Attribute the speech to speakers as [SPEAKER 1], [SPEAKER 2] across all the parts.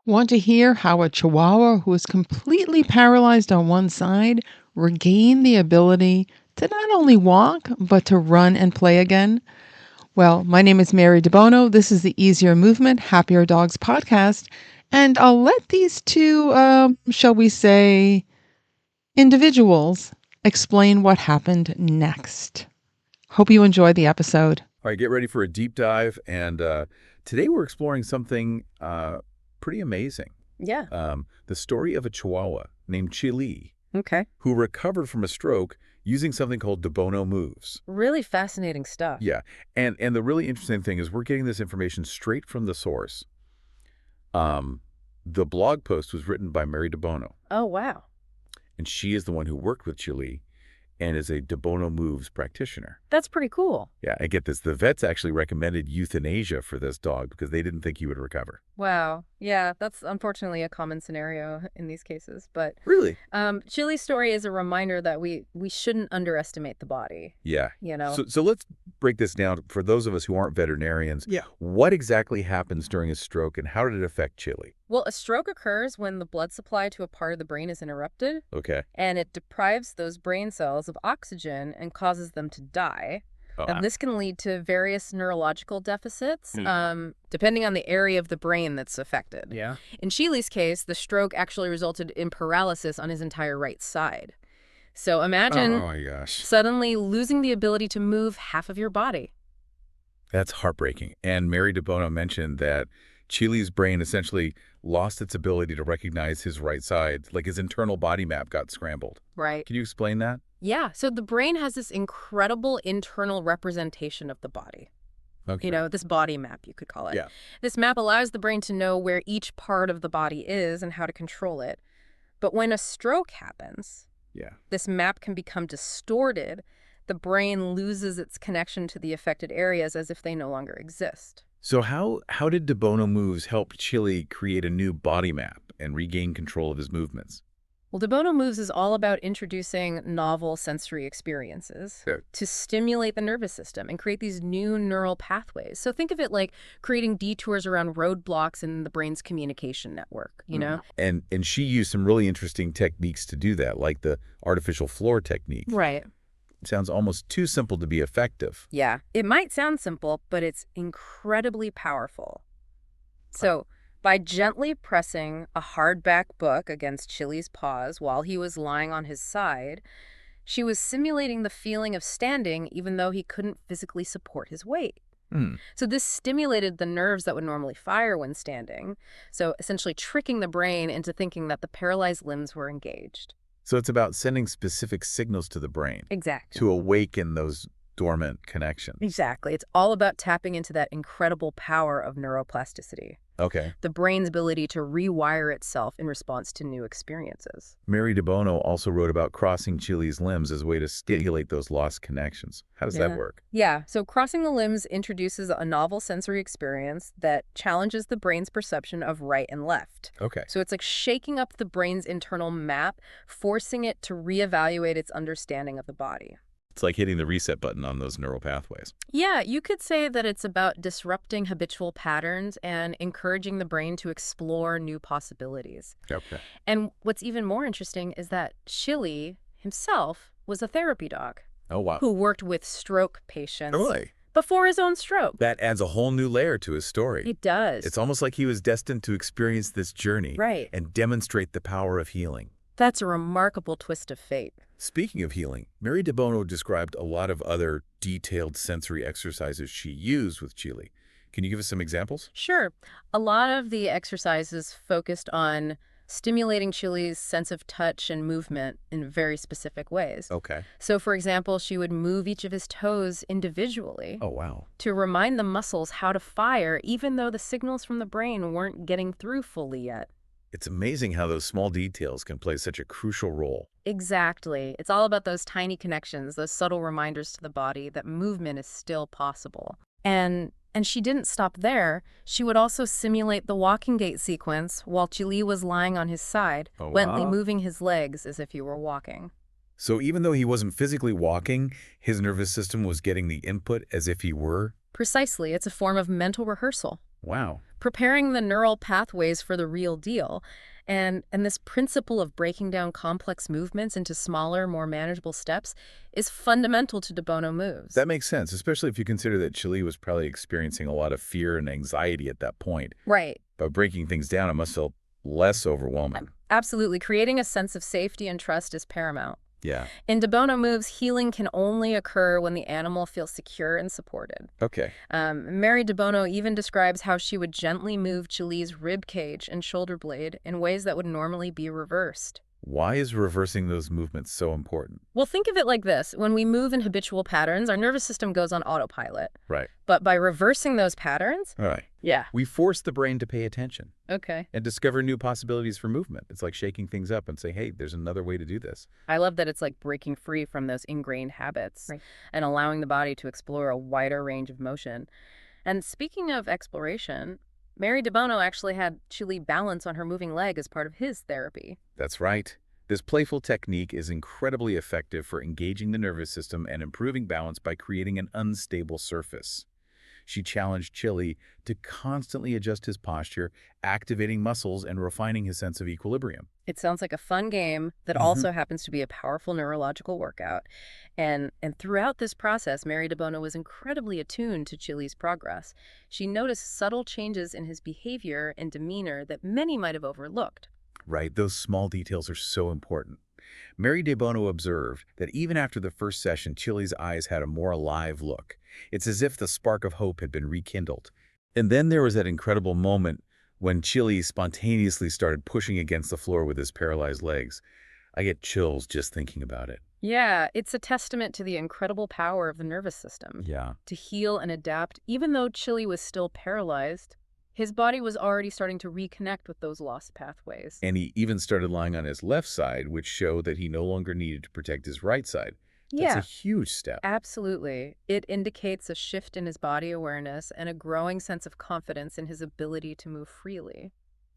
[SPEAKER 1] Want to hear how a Chihuahua who is completely paralyzed on one side regained the ability to not only walk, but to run and play again? Well, my name is Mary Debono. This is the Easier Movement, Happier Dogs podcast. And I'll let these two, shall we say, individuals explain what happened next. Hope you enjoy the episode.
[SPEAKER 2] All right, get ready for a deep dive. And today we're exploring something pretty amazing.
[SPEAKER 3] Yeah.
[SPEAKER 2] The story of a Chihuahua named Chilee,
[SPEAKER 3] Okay.
[SPEAKER 2] who recovered from a stroke using something called Debono Moves.
[SPEAKER 3] Really fascinating stuff.
[SPEAKER 2] Yeah, and the really interesting thing is we're getting this information straight from the source. The blog post was written by Mary Debono,
[SPEAKER 3] Oh, wow.
[SPEAKER 2] and she is the one who worked with Chilee and is a Debono Moves practitioner.
[SPEAKER 3] That's pretty cool.
[SPEAKER 2] Yeah, and get this, the vets actually recommended euthanasia for this dog because they didn't think he would recover.
[SPEAKER 3] Wow. Yeah, that's unfortunately a common scenario in these cases. But
[SPEAKER 2] Really?
[SPEAKER 3] Chilee's story is a reminder that we shouldn't underestimate the body,
[SPEAKER 2] Yeah.
[SPEAKER 3] you know?
[SPEAKER 2] So let's break this down for those of us who aren't veterinarians.
[SPEAKER 1] Yeah.
[SPEAKER 2] What exactly happens during a stroke and how did it affect Chilee?
[SPEAKER 3] Well, a stroke occurs when the blood supply to a part of the brain is interrupted,
[SPEAKER 2] Okay.
[SPEAKER 3] and it deprives those brain cells of oxygen and causes them to die.
[SPEAKER 2] Oh,
[SPEAKER 3] Now, this can lead to various neurological deficits, depending on the area of the brain that's affected.
[SPEAKER 4] Yeah.
[SPEAKER 3] In Chilee's case, the stroke actually resulted in paralysis on his entire right side. So imagine
[SPEAKER 2] oh my gosh.
[SPEAKER 3] suddenly losing the ability to move half of your body.
[SPEAKER 2] That's heartbreaking. And Mary Debono mentioned that Chilee's brain essentially lost its ability to recognize his right side, like his internal body map got scrambled.
[SPEAKER 3] Right.
[SPEAKER 2] Can you explain that?
[SPEAKER 3] Yeah. So the brain has this incredible internal representation of the body.
[SPEAKER 2] Okay.
[SPEAKER 3] You know, this body map, you could call it.
[SPEAKER 2] Yeah.
[SPEAKER 3] This map allows the brain to know where each part of the body is and how to control it. But when a stroke happens,
[SPEAKER 2] Yeah.
[SPEAKER 3] this map can become distorted. The brain loses its connection to the affected areas as if they no longer exist.
[SPEAKER 2] So how did Debono Moves help Chilee create a new body map and regain control of his movements?
[SPEAKER 3] Well, Debono Moves is all about introducing novel sensory experiences
[SPEAKER 2] Yeah.
[SPEAKER 3] to stimulate the nervous system and create these new neural pathways. So think of it like creating detours around roadblocks in the brain's communication network, you know?
[SPEAKER 2] And she used some really interesting techniques to do that, like the artificial floor technique.
[SPEAKER 3] Right.
[SPEAKER 2] It sounds almost too simple to be effective.
[SPEAKER 3] Yeah. It might sound simple, but it's incredibly powerful. So by gently pressing a hardback book against Chilee's paws while he was lying on his side, she was simulating the feeling of standing even though he couldn't physically support his weight. So this stimulated the nerves that would normally fire when standing, so essentially tricking the brain into thinking that the paralyzed limbs were engaged.
[SPEAKER 2] So it's about sending specific signals to the brain
[SPEAKER 3] Exactly.
[SPEAKER 2] to awaken those dormant connections.
[SPEAKER 3] Exactly. It's all about tapping into that incredible power of neuroplasticity,
[SPEAKER 2] Okay.
[SPEAKER 3] the brain's ability to rewire itself in response to new experiences.
[SPEAKER 2] Mary Debono also wrote about crossing Chilee's limbs as a way to stimulate those lost connections. How does that work?
[SPEAKER 3] Yeah, so crossing the limbs introduces a novel sensory experience that challenges the brain's perception of right and left.
[SPEAKER 2] Okay.
[SPEAKER 3] So it's like shaking up the brain's internal map, forcing it to reevaluate its understanding of the body.
[SPEAKER 2] It's like hitting the reset button on those neural pathways.
[SPEAKER 3] Yeah, you could say that it's about disrupting habitual patterns and encouraging the brain to explore new possibilities.
[SPEAKER 2] Okay.
[SPEAKER 3] And what's even more interesting is that Chilee himself was a therapy dog
[SPEAKER 2] Oh, wow.
[SPEAKER 3] who worked with stroke patients
[SPEAKER 2] Really?
[SPEAKER 3] before his own stroke.
[SPEAKER 2] That adds a whole new layer to his story.
[SPEAKER 3] It does.
[SPEAKER 2] It's almost like he was destined to experience this journey
[SPEAKER 3] Right.
[SPEAKER 2] and demonstrate the power of healing.
[SPEAKER 3] That's a remarkable twist of fate.
[SPEAKER 2] Speaking of healing, Mary Debono described a lot of other detailed sensory exercises she used with Chilee. Can you give us some examples?
[SPEAKER 3] Sure. A lot of the exercises focused on stimulating Chilee's sense of touch and movement in very specific ways.
[SPEAKER 2] Okay.
[SPEAKER 3] So, for example, she would move each of his toes individually
[SPEAKER 2] Oh, wow.
[SPEAKER 3] to remind the muscles how to fire, even though the signals from the brain weren't getting through fully yet.
[SPEAKER 2] It's amazing how those small details can play such a crucial role.
[SPEAKER 3] Exactly. It's all about those tiny connections, those subtle reminders to the body that movement is still possible. And she didn't stop there. She would also simulate the walking gait sequence while Chilee was lying on his side,
[SPEAKER 2] Oh,
[SPEAKER 3] gently
[SPEAKER 2] wow.
[SPEAKER 3] moving his legs as if he were walking.
[SPEAKER 2] So even though he wasn't physically walking, his nervous system was getting the input as if he were?
[SPEAKER 3] Precisely. It's a form of mental rehearsal.
[SPEAKER 2] Wow.
[SPEAKER 3] preparing the neural pathways for the real deal. And this principle of breaking down complex movements into smaller, more manageable steps is fundamental to Debono Moves.
[SPEAKER 2] That makes sense, especially if you consider that Chilee was probably experiencing a lot of fear and anxiety at that point.
[SPEAKER 3] Right.
[SPEAKER 2] By breaking things down, it must feel less overwhelming.
[SPEAKER 3] Absolutely. Creating a sense of safety and trust is paramount.
[SPEAKER 2] Yeah.
[SPEAKER 3] In Debono Moves, healing can only occur when the animal feels secure and supported.
[SPEAKER 2] Okay.
[SPEAKER 3] Mary Debono even describes how she would gently move Chilee's rib cage and shoulder blade in ways that would normally be reversed.
[SPEAKER 2] Why is reversing those movements so important?
[SPEAKER 3] Well, think of it like this. When we move in habitual patterns, our nervous system goes on autopilot.
[SPEAKER 2] Right.
[SPEAKER 3] But by reversing those patterns,
[SPEAKER 2] All right.
[SPEAKER 3] yeah.
[SPEAKER 2] We force the brain to pay attention
[SPEAKER 3] Okay.
[SPEAKER 2] and discover new possibilities for movement. It's like shaking things up and say, hey, there's another way to do this.
[SPEAKER 3] I love that it's like breaking free from those ingrained habits and allowing the body to explore a wider range of motion. And speaking of exploration, Mary Debono actually had Chilee balance on her moving leg as part of his therapy.
[SPEAKER 2] That's right. This playful technique is incredibly effective for engaging the nervous system and improving balance by creating an unstable surface. She challenged Chilee to constantly adjust his posture, activating muscles and refining his sense of equilibrium.
[SPEAKER 3] It sounds like a fun game that also happens to be a powerful neurological workout. And throughout this process, Mary Debono was incredibly attuned to Chilee's progress. She noticed subtle changes in his behavior and demeanor that many might have overlooked.
[SPEAKER 2] Right, those small details are so important. Mary Debono observed that even after the first session, Chilee's eyes had a more alive look. It's as if the spark of hope had been rekindled. And then there was that incredible moment when Chilee spontaneously started pushing against the floor with his paralyzed legs. I get chills just thinking about it.
[SPEAKER 3] Yeah, it's a testament to the incredible power of the nervous system
[SPEAKER 2] Yeah.
[SPEAKER 3] to heal and adapt. Even though Chilee was still paralyzed, his body was already starting to reconnect with those lost pathways.
[SPEAKER 2] And he even started lying on his left side, which showed that he no longer needed to protect his right side. That's a huge step.
[SPEAKER 3] Absolutely. It indicates a shift in his body awareness and a growing sense of confidence in his ability to move freely.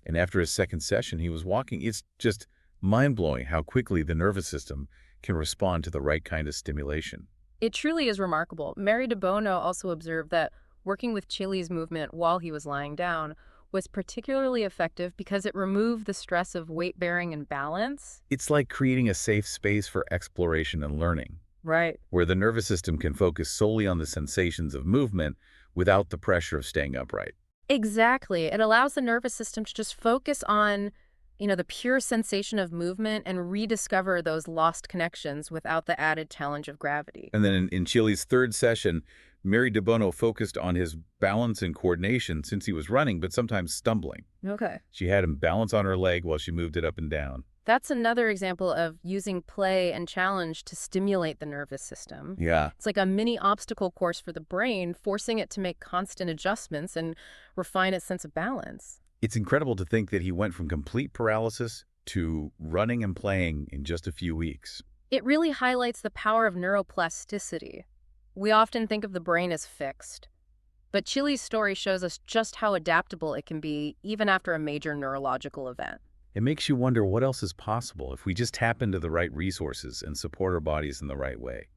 [SPEAKER 2] And after his second session, he was walking. It's just mind-blowing how quickly the nervous system can respond to the right kind of stimulation.
[SPEAKER 3] It truly is remarkable. Mary Debono also observed that working with Chilee's movement while he was lying down was particularly effective because it removed the stress of weight-bearing and balance.
[SPEAKER 2] It's like creating a safe space for exploration and learning,
[SPEAKER 3] Right.
[SPEAKER 2] where the nervous system can focus solely on the sensations of movement without the pressure of staying upright.
[SPEAKER 3] Exactly. It allows the nervous system to just focus on, the pure sensation of movement and rediscover those lost connections without the added challenge of gravity.
[SPEAKER 2] And then in Chilee's third session, Mary Debono focused on his balance and coordination since he was running, but sometimes stumbling.
[SPEAKER 3] Okay.
[SPEAKER 2] She had him balance on her leg while she moved it up and down.
[SPEAKER 3] That's another example of using play and challenge to stimulate the nervous system.
[SPEAKER 2] Yeah.
[SPEAKER 3] It's like a mini obstacle course for the brain, forcing it to make constant adjustments and refine its sense of balance.
[SPEAKER 2] It's incredible to think that he went from complete paralysis to running and playing in just a few weeks.
[SPEAKER 3] It really highlights the power of neuroplasticity. We often think of the brain as fixed, but Chilee's story shows us just how adaptable it can be even after a major neurological event.
[SPEAKER 2] It makes you wonder what else is possible if we just tap into the right resources and support our bodies in the right way.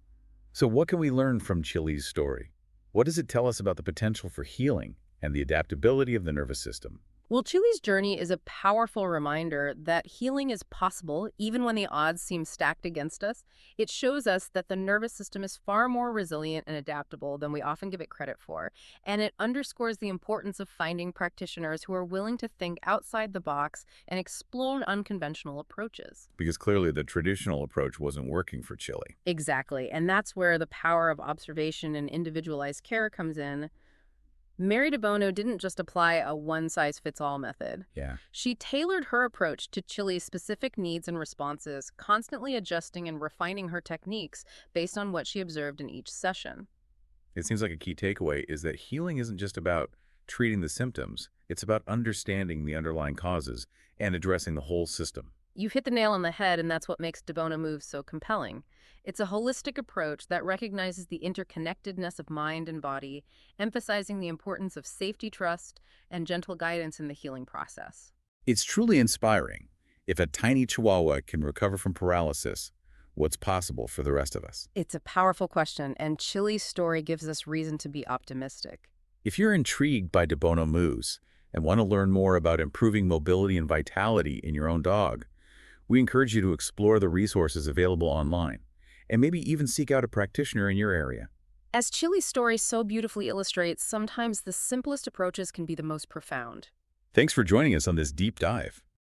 [SPEAKER 2] So what can we learn from Chilee's story? What does it tell us about the potential for healing and the adaptability of the nervous system?
[SPEAKER 3] Well, Chilee's journey is a powerful reminder that healing is possible even when the odds seem stacked against us. It shows us that the nervous system is far more resilient and adaptable than we often give it credit for. And it underscores the importance of finding practitioners who are willing to think outside the box and explore unconventional approaches.
[SPEAKER 2] Because clearly the traditional approach wasn't working for Chilee.
[SPEAKER 3] Exactly. And that's where the power of observation and individualized care comes in. Mary Debono didn't just apply a one-size-fits-all method.
[SPEAKER 2] Yeah.
[SPEAKER 3] She tailored her approach to Chilee's specific needs and responses, constantly adjusting and refining her techniques based on what she observed in each session.
[SPEAKER 2] It seems like a key takeaway is that healing isn't just about treating the symptoms. It's about understanding the underlying causes and addressing the whole system.
[SPEAKER 3] You've hit the nail on the head, and that's what makes Debono Moves so compelling. It's a holistic approach that recognizes the interconnectedness of mind and body, emphasizing the importance of safety, trust, and gentle guidance in the healing process.
[SPEAKER 2] It's truly inspiring. If a tiny Chihuahua can recover from paralysis, what's possible for the rest of us?
[SPEAKER 3] It's a powerful question, and Chilee's story gives us reason to be optimistic.
[SPEAKER 2] If you're intrigued by Debono Moves, and want to learn more about improving mobility and vitality in your own dog, we encourage you to explore the resources available online and maybe even seek out a practitioner in your area.
[SPEAKER 3] As Chilee's story so beautifully illustrates, sometimes the simplest approaches can be the most profound.
[SPEAKER 2] Thanks for joining us on this deep dive.